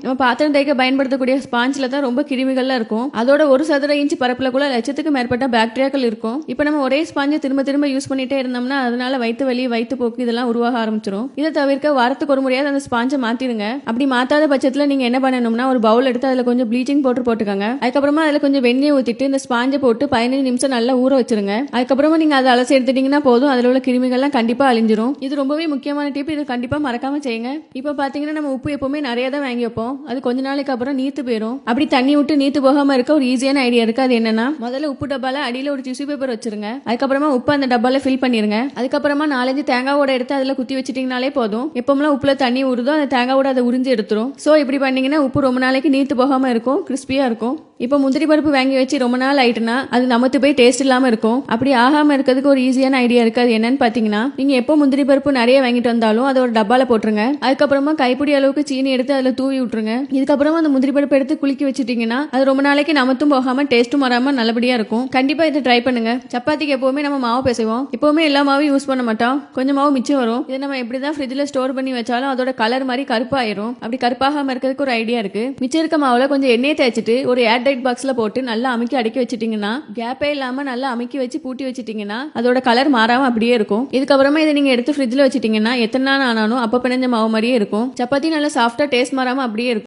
நம்ம பாத்திரம் தேய்க்க பயன்படுத்தக்கூடிய ஸ்பாஞ்சில் தான் ரொம்ப கிருமிகள்லாம் இருக்கும். அதோட 1 சதுர இன்ச் பரப்புல கூட லட்சத்துக்கு மேற்பட்ட பாக்டீரியாக்கள் இருக்கும். இப்போ நம்ம ஒரே ஸ்பாஞ்சை திரும்ப திரும்ப யூஸ் பண்ணிட்டே இருந்தோம்னா அதனால வயிற்று வலி, வயிற்றுப்போக்கு இதெல்லாம் உருவாக ஆரம்பிச்சிடும். இதை தவிர்க்க வாரத்துக்கு ஒரு முறையாவது அந்த ஸ்பாஞ்சை மாத்திடுங்க. அப்படி மாத்தாத பட்சத்தில் நீங்க என்ன பண்ணணும்னா ஒரு பவுல் எடுத்து அதில் கொஞ்சம் ப்ளீச்சிங் பவுடர் போட்டுக்கோங்க. அதுக்கப்புறமா அதில் கொஞ்சம் வெண்ணெய் ஊற்றிட்டு இந்த ஸ்பாஞ்சை போட்டு 15 நிமிஷம் நல்லா ஊற வச்சிருங்க. அதுக்கப்புறமா நீங்க அதை அலசி எடுத்துட்டீங்கன்னா போதும், அதில் உள்ள கிருமிகள்லாம் கண்டிப்பா அழிஞ்சிரும். இது ரொம்பவே முக்கியமான டிப். இது கண்டிப்பா மறக்காம செய்யுங்க. இப்போ பாத்தீங்கன்னா நம்ம உப்பு எப்பவுமே நிறைய தான் வாங்கி வைப்போம். அது கொஞ்ச நாளைக்கு அப்புறம் நீத்து போயிடும். அப்படி தண்ணி விட்டு நீத்து போகாம இருக்க ஒரு ஈஸியான ஐடியா இருக்கு. அது என்னன்னா, முதல்ல உப்பு டப்பால அடியில ஒரு டிஷ்யூ பேப்பர் வச்சிருங்க. அதுக்கப்புறமா உப்பு அந்த டப்பால ஃபில் பண்ணிருங்க. அதுக்கப்புறமா 4-5 தேங்காவோட எடுத்து அதுல குத்தி வச்சிட்டீங்கனாலே போதும். எப்பமெல்லாம் உப்புல தண்ணி ஊறுதோ அந்த தேங்காவோட அதை உறிஞ்சி எடுத்துரும். சோ இப்படி பண்ணீங்கன்னா உப்பு ரொம்ப நாளைக்கு நீத்து போகாம இருக்கும், கிறிஸ்பியா இருக்கும். இப்போ முந்திரி பருப்பு வாங்கி வச்சு ரொம்ப நாள் ஆயிட்டுனா அது நமத்து போய் டேஸ்ட் இல்லாம இருக்கும். அப்படி ஆகாம இருக்கிறதுக்கு ஒரு ஈஸியான ஐடியா இருக்கு. அது என்னன்னு பாத்தீங்கன்னா, நீங்க எப்போ முந்திரி பருப்பு நிறைய வாங்கிட்டு வந்தாலும் அதை ஒரு டப்பால போட்டுருங்க. அதுக்கப்புறமா கைப்பிடி அளவுக்கு சீனி எடுத்து அதுல தூவி விட்டுருங்க. இதுக்கப்புறமா அந்த முந்திரி பருப்பு எடுத்து குலுக்கி வச்சுட்டீங்கன்னா அது ரொம்ப நாளைக்கு நமத்தும் போகாம டேஸ்ட்டும் வராம நல்லபடியா இருக்கும். கண்டிப்பா இதை ட்ரை பண்ணுங்க. சப்பாத்திக்கு எப்பவுமே நம்ம மாவு பேசுவோம். எப்பவுமே எல்லா மாவும் யூஸ் பண்ண மாட்டோம், கொஞ்சம் மாவு மிச்சம் வரும். இதை நம்ம எப்படிதான் ஃப்ரிட்ஜ்ல ஸ்டோர் பண்ணி வச்சாலும் அதோட கலர் மாதிரி கருப்பாயிரும். அப்படி கருப்பாகாம இருக்கிறதுக்கு ஒரு ஐடியா இருக்கு. மிச்சம் இருக்க மாவுல கொஞ்சம் எண்ணெய் தேய்ச்சிட்டு ஒரு ஏர்டைட் பாக்ஸ்ல போட்டு நல்லா அமுக்கி அடக்கி வச்சிட்டீங்கன்னா, கேப்பே இல்லாம நல்லா அமுக்கி வச்சு பூட்டி வச்சிட்டீங்கன்னா அதோட கலர் மாறாம அப்படியே இருக்கும். இதுக்கப்புறமா இதை நீங்க எடுத்து ஃப்ரிட்ஜ்ல வச்சிட்டீங்கன்னா எத்தனை நாள் ஆனாலும் அப்ப பிணைஞ்ச மாவு மாதிரியே இருக்கும். சப்பாத்தி நல்லா சாஃப்டா டேஸ்ட் மாறாம அப்படியே இருக்கும்.